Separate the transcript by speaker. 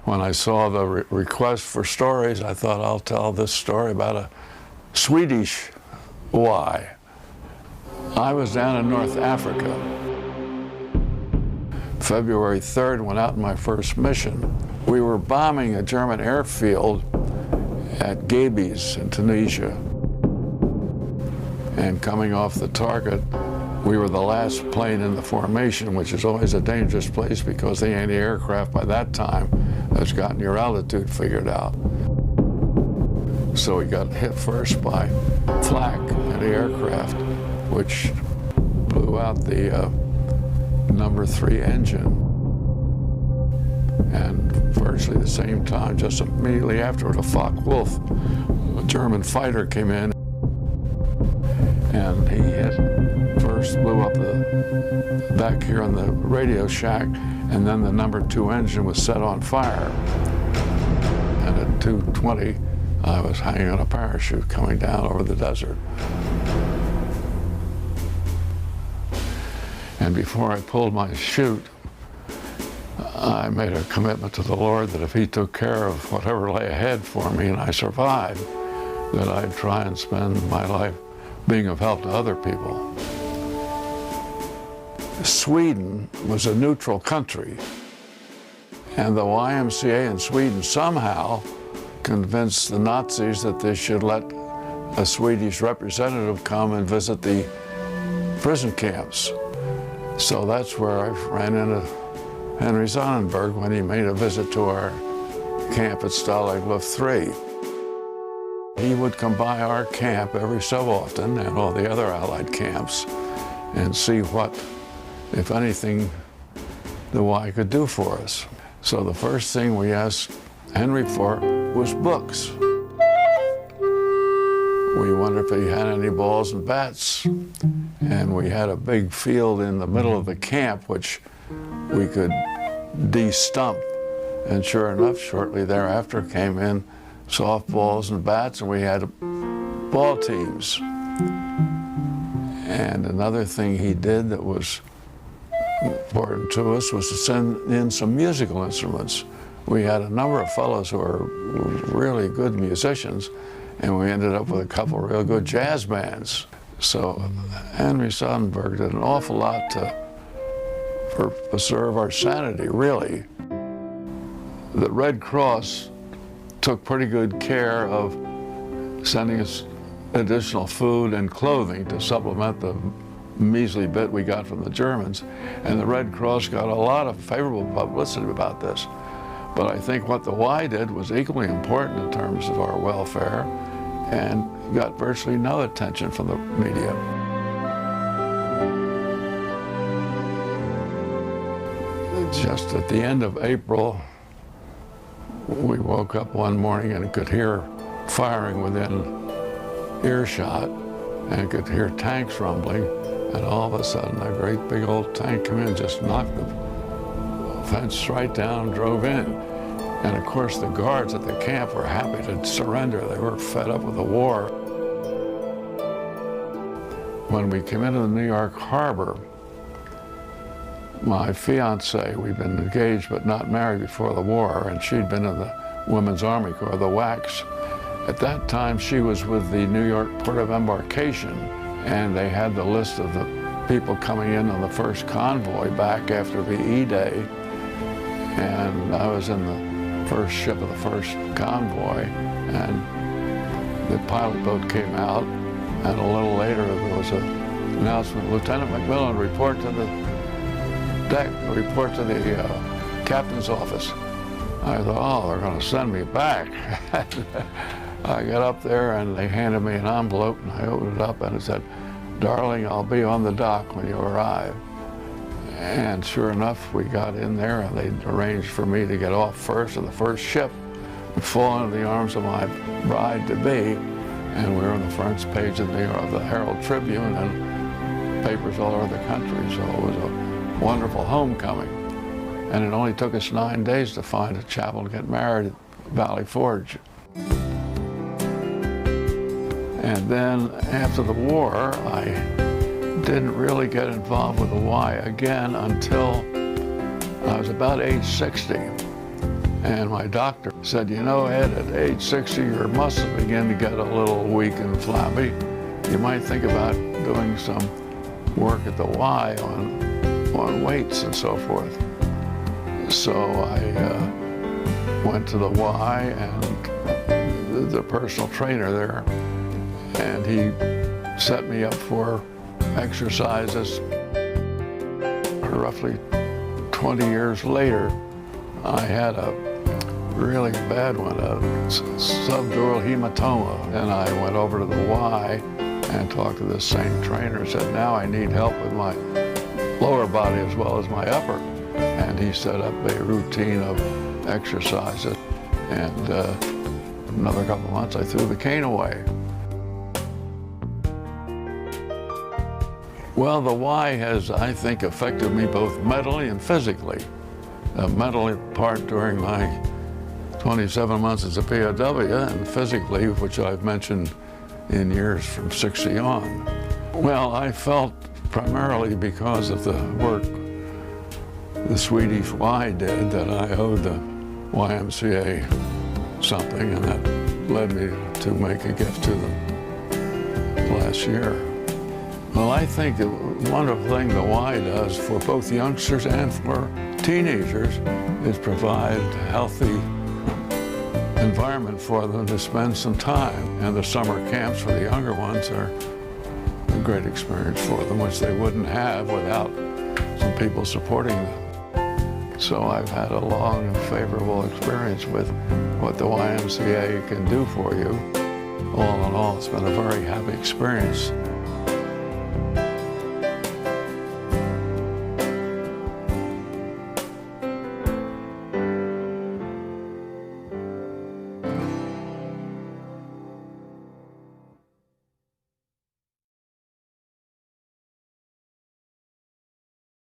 Speaker 1: when I saw the request for stories, I thought I'll tell this story about a Swedish Y. I was down in North Africa. February 3rd, went out on my first mission. We were bombing a German airfield at Gabes in Tunisia. And coming off the target, we were the last plane in the formation, which is always a dangerous place because the anti-aircraft by that time has gotten your altitude figured out. So we got hit first by flak in the aircraft, which blew out the number 3 engine. And virtually the same time, just immediately afterward, a Focke-Wulf, a German fighter, came in, and he first blew up the back here on the radio shack, and then the number 2 engine was set on fire. And at 2:20, I was hanging on a parachute coming down over the desert. And before I pulled my chute, I made a commitment to the Lord that if He took care of whatever lay ahead for me and I survived, that I'd try and spend my life being of help to other people. Sweden was a neutral country, and the YMCA in Sweden somehow convinced the Nazis that they should let a Swedish representative come and visit the prison camps. So that's where I ran into Henry Sonnenberg when he made a visit to our camp at Stalag Luft 3. He would come by our camp every so often and all the other Allied camps and see what, if anything, the Y could do for us. So the first thing we asked Henry for was books. We wondered if he had any balls and bats. And we had a big field in the middle of the camp which we could de-stump. And sure enough, shortly thereafter came in softballs and bats, and we had ball teams. And another thing he did that was important to us was to send in some musical instruments. We had a number of fellows who were really good musicians, and we ended up with a couple of real good jazz bands. So Henry Sonnenberg did an awful lot to preserve our sanity, really. The Red Cross took pretty good care of sending us additional food and clothing to supplement the measly bit we got from the Germans. And the Red Cross got a lot of favorable publicity about this. But I think what the Y did was equally important in terms of our welfare and got virtually no attention from the media. Just at the end of April, we woke up one morning and could hear firing within earshot and could hear tanks rumbling, and all of a sudden a great big old tank came in, just knocked the fence right down, drove in. And of course the guards at the camp were happy to surrender. They were fed up with the war. When we came into the New York harbor, my fiancée, we'd been engaged but not married before the war, and she'd been in the Women's Army Corps, the WACs. At that time, she was with the New York Port of Embarkation, and they had the list of the people coming in on the first convoy back after VE Day. And I was in the first ship of the first convoy, and the pilot boat came out, and a little later there was an announcement, Lieutenant McMillan, report to the deck, report to the captain's office. I thought, oh, they're going to send me back. I got up there and they handed me an envelope, and I opened it up and it said, "Darling, I'll be on the dock when you arrive." And sure enough, we got in there and they arranged for me to get off first of the first ship and fall into the arms of my bride-to-be. And we were on the front page of the Herald Tribune and papers all over the country. So it was a wonderful homecoming. And it only took us 9 days to find a chapel to get married at Valley Forge. And then after the war, I didn't really get involved with the Y again until I was about age 60. And my doctor said, you know, Ed, at age 60, your muscles begin to get a little weak and flabby. You might think about doing some work at the Y on weights and so forth. So I went to the Y and the personal trainer there, and he set me up for exercises. Roughly 20 years later, I had a really bad one, a subdural hematoma, and I went over to the Y and talked to this same trainer and said, now I need help with my lower body as well as my upper. And he set up a routine of exercises, and another couple of months I threw the cane away. Well, the Y has, I think, affected me both mentally and physically. Mentally part during my 27 months as a POW, and physically, which I've mentioned in years from 60 on. Well, I felt primarily because of the work the Swedish Y did that I owed the YMCA something, and that led me to make a gift to them last year. Well, I think the wonderful thing the Y does for both youngsters and for teenagers is provide a healthy environment for them to spend some time. And the summer camps for the younger ones are a great experience for them, which they wouldn't have without some people supporting them. So I've had a long and favorable experience with what the YMCA can do for you. All in all, it's been a very happy experience.